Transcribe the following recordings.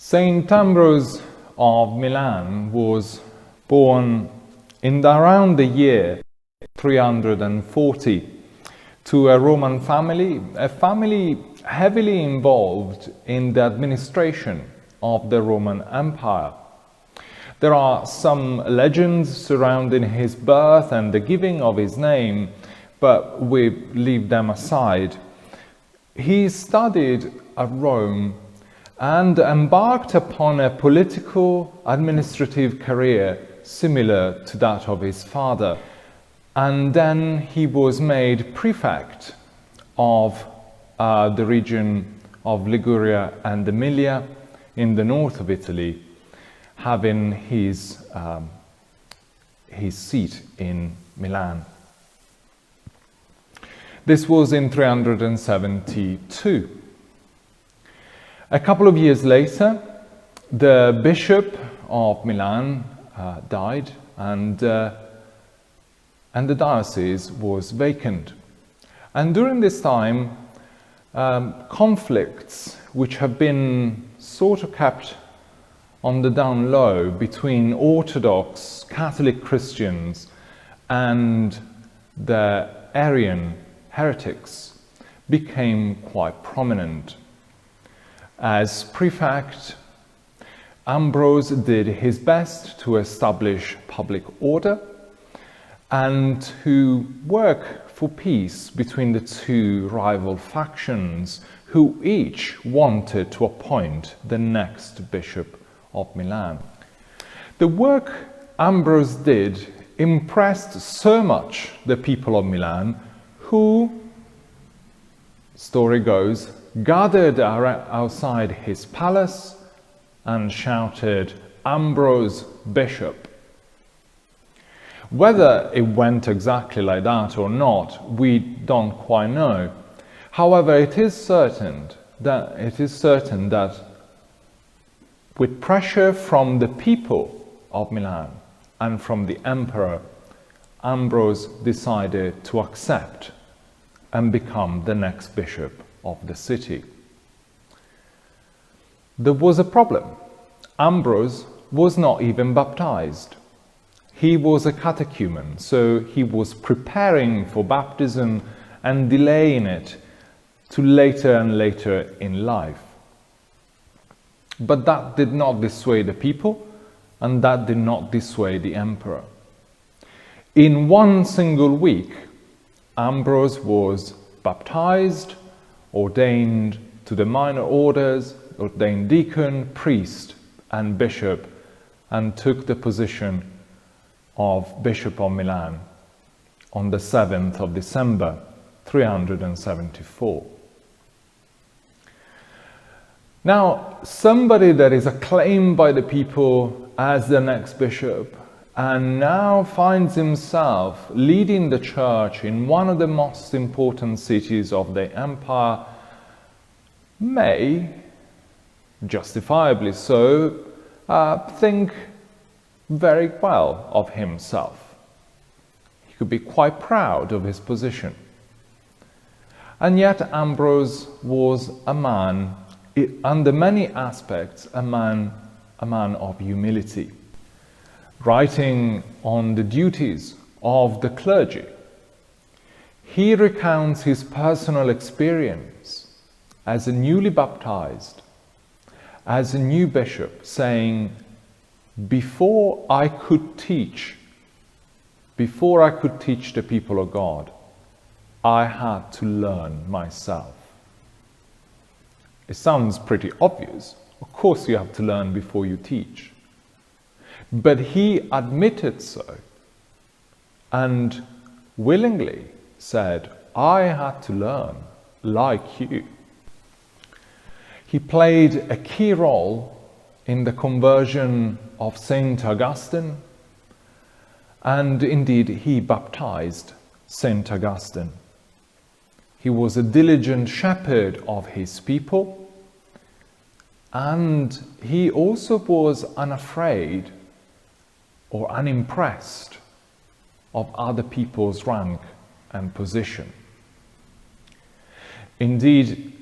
Saint Ambrose of Milan was born in around the year 340 to a Roman family, a family heavily involved in the administration of the Roman Empire. There are some legends surrounding his birth and the giving of his name, but we leave them aside. He studied at Rome and embarked upon a political administrative career similar to that of his father. And then he was made prefect of the region of Liguria and Emilia in the north of Italy, having his seat in Milan. This was in 372. A couple of years later, the Bishop of Milan died, and the diocese was vacant. And during this time, conflicts which have been sort of kept on the down low between Orthodox Catholic Christians and the Arian heretics became quite prominent. As prefect, Ambrose did his best to establish public order and to work for peace between the two rival factions who each wanted to appoint the next Bishop of Milan. The work Ambrose did impressed so much the people of Milan, who, story goes, gathered outside his palace and shouted, "Ambrose Bishop." Whether it went exactly like that or not, we don't quite know. However, it is certain that with pressure from the people of Milan and from the emperor, Ambrose decided to accept and become the next bishop of the city. There was a problem. Ambrose was not even baptized. He was a catechumen, so he was preparing for baptism and delaying it to later and later in life. But that did not dissuade the people, and that did not dissuade the emperor. In one single week, Ambrose was baptized, ordained to the minor orders, ordained deacon, priest, and bishop, and took the position of Bishop of Milan on the 7th of December, 374. Now, somebody that is acclaimed by the people as the next bishop and now finds himself leading the church in one of the most important cities of the empire may, justifiably so, think very well of himself. He could be quite proud of his position. And yet Ambrose was a man, under many aspects, a man of humility. Writing on the duties of the clergy, he recounts his personal experience as a newly baptized, as a new bishop, saying, before I could teach the people of God, I had to learn myself. It sounds pretty obvious. Of course you have to learn before you teach. But he admitted so and willingly said, I had to learn like you. He played a key role in the conversion of Saint Augustine, and indeed he baptized Saint Augustine. He was a diligent shepherd of his people, and he also was unafraid or unimpressed of other people's rank and position. Indeed,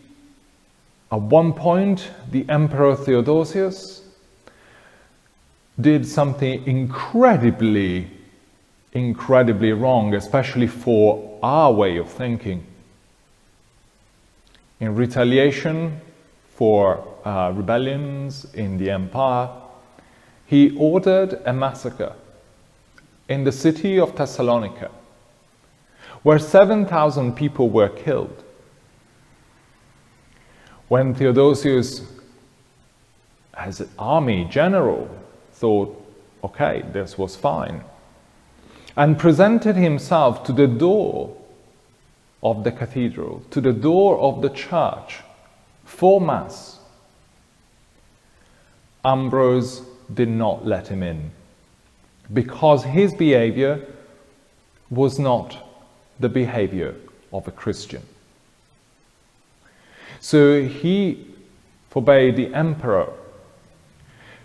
At one point, the Emperor Theodosius did something incredibly wrong, especially for our way of thinking. In retaliation for rebellions in the empire, he ordered a massacre in the city of Thessalonica, where 7,000 people were killed. When Theodosius, as an army general, thought, okay, this was fine, and presented himself to the door of the cathedral, to the door of the church for Mass, Ambrose did not let him in, because his behavior was not the behavior of a Christian. So he forbade the emperor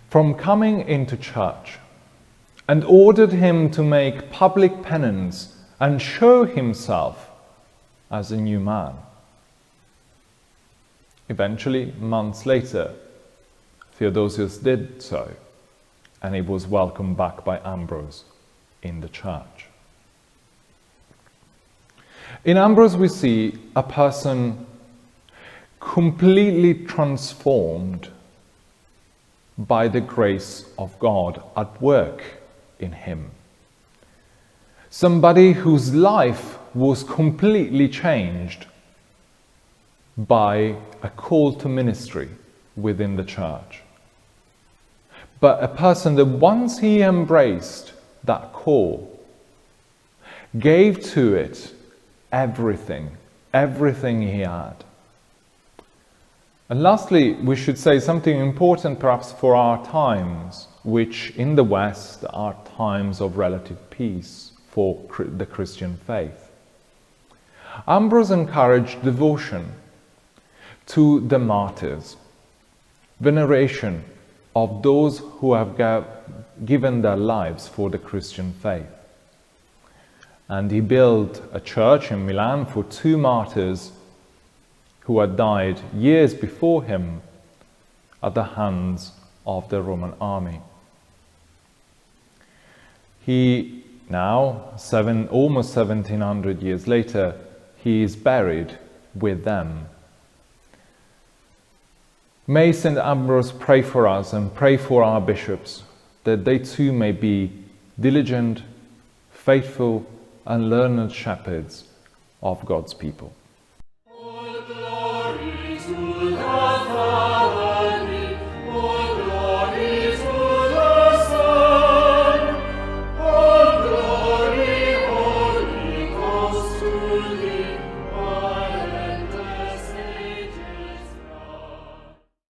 from coming into church and ordered him to make public penance and show himself as a new man. Eventually, months later, Theodosius did so, and he was welcomed back by Ambrose in the church. In Ambrose we see a person completely transformed by the grace of God at work in him. Somebody whose life was completely changed by a call to ministry within the church. But a person that once he embraced that call, gave to it everything he had. And lastly, we should say something important perhaps for our times, which in the West are times of relative peace for the Christian faith. Ambrose encouraged devotion to the martyrs, veneration of those who have given their lives for the Christian faith. And he built a church in Milan for 2 martyrs who had died years before him at the hands of the Roman army. He now, almost 1700 years later, he is buried with them. May St. Ambrose pray for us and pray for our bishops, that they too may be diligent, faithful, and learned shepherds of God's people.